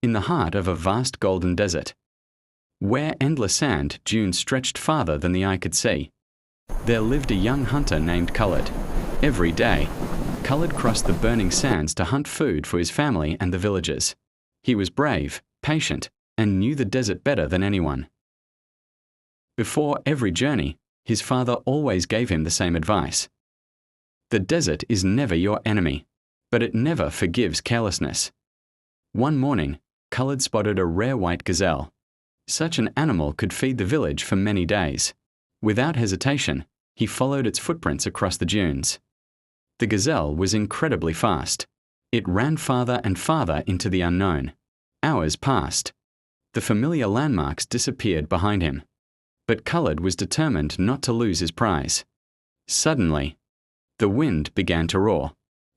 in the heart of a vast golden desert. Where endless sand dunes stretched farther than the eye could see, there lived a young hunter named Khalid. Every day, Khalid crossed the burning sands to hunt food for his family and the villagers. He was brave, patient, and knew the desert better than anyone. Before every journey, his father always gave him the same advice. The desert is never your enemy, but it never forgives carelessness. One morning, Khalid spotted a rare white gazelle. Such an animal could feed the village for many days. Without hesitation, he followed its footprints across the dunes. The gazelle was incredibly fast. It ran farther and farther into the unknown. Hours passed. The familiar landmarks disappeared behind him. But Khalid was determined not to lose his prize. Suddenly, the wind began to roar.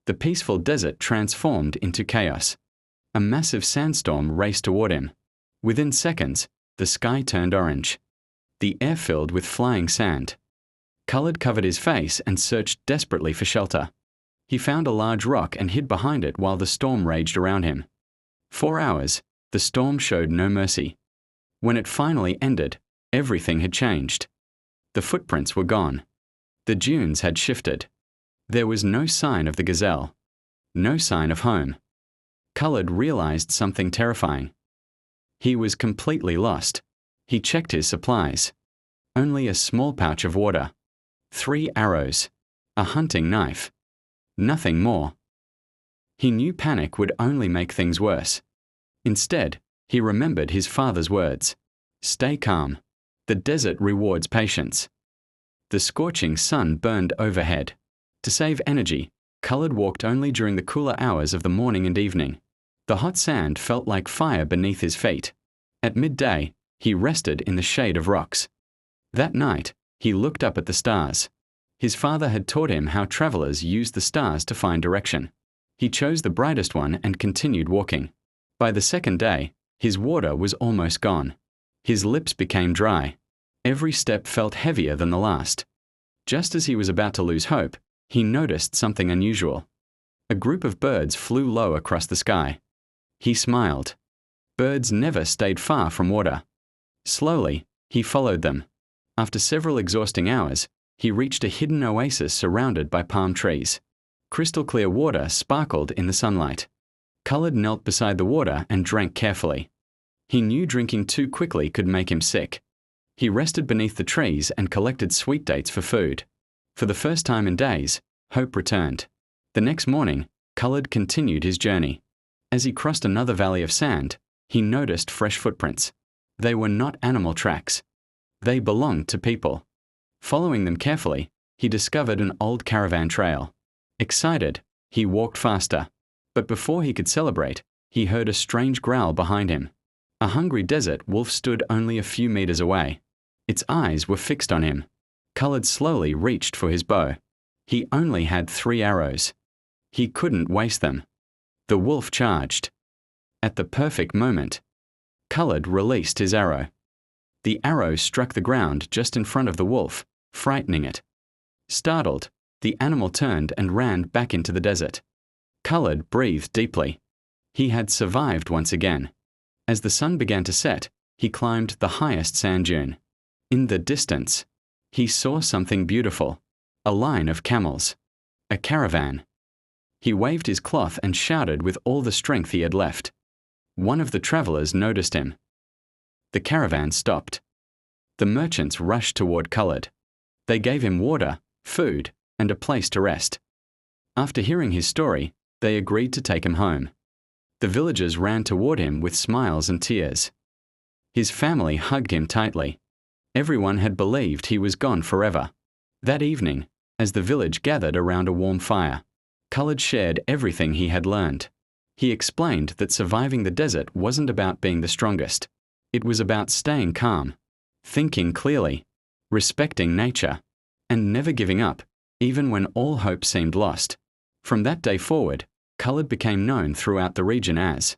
The peaceful desert transformed into chaos. A massive sandstorm raced toward him. Within seconds, the sky turned orange. The air filled with flying sand. Khalid covered his face and searched desperately for shelter. He found a large rock and hid behind it while the storm raged around him. For hours, the storm showed no mercy. When it finally ended, everything had changed. The footprints were gone. The dunes had shifted. There was no sign of the gazelle. No sign of home. Khalid realized something terrifying. He was completely lost. He checked his supplies. Only a small pouch of water. 3 arrows. A hunting knife. Nothing more. He knew panic would only make things worse. Instead, he remembered his father's words. Stay calm. The desert rewards patience. The scorching sun burned overhead. To save energy, Khalid walked only during the cooler hours of the morning and evening. The hot sand felt like fire beneath his feet. At midday, he rested in the shade of rocks. That night, he looked up at the stars. His father had taught him how travelers use the stars to find direction. He chose the brightest one and continued walking. By the second day, his water was almost gone. His lips became dry. Every step felt heavier than the last. Just as he was about to lose hope, he noticed something unusual. A group of birds flew low across the sky. He smiled. Birds never stayed far from water. Slowly, he followed them. After several exhausting hours, he reached a hidden oasis surrounded by palm trees. Crystal clear water sparkled in the sunlight. Khalid knelt beside the water and drank carefully. He knew drinking too quickly could make him sick. He rested beneath the trees and collected sweet dates for food. For the first time in days, hope returned. The next morning, Khalid continued his journey. As he crossed another valley of sand, he noticed fresh footprints. They were not animal tracks. They belonged to people. Following them carefully, he discovered an old caravan trail. Excited, he walked faster. But before he could celebrate, he heard a strange growl behind him. A hungry desert wolf stood only a few meters away. Its eyes were fixed on him. Khalid slowly reached for his bow. He only had 3 arrows. He couldn't waste them. The wolf charged. At the perfect moment, Khalid released his arrow. The arrow struck the ground just in front of the wolf, frightening it. Startled, the animal turned and ran back into the desert. Khalid breathed deeply. He had survived once again. As the sun began to set, he climbed the highest sand dune. In the distance, he saw something beautiful. A line of camels. A caravan. He waved his cloth and shouted with all the strength he had left. One of the travelers noticed him. The caravan stopped. The merchants rushed toward Khalid. They gave him water, food, and a place to rest. After hearing his story, they agreed to take him home. The villagers ran toward him with smiles and tears. His family hugged him tightly. Everyone had believed he was gone forever. That evening, as the village gathered around a warm fire, Khalid shared everything he had learned. He explained that surviving the desert wasn't about being the strongest. It was about staying calm, thinking clearly, respecting nature, and never giving up, even when all hope seemed lost. From that day forward, Khalid became known throughout the region as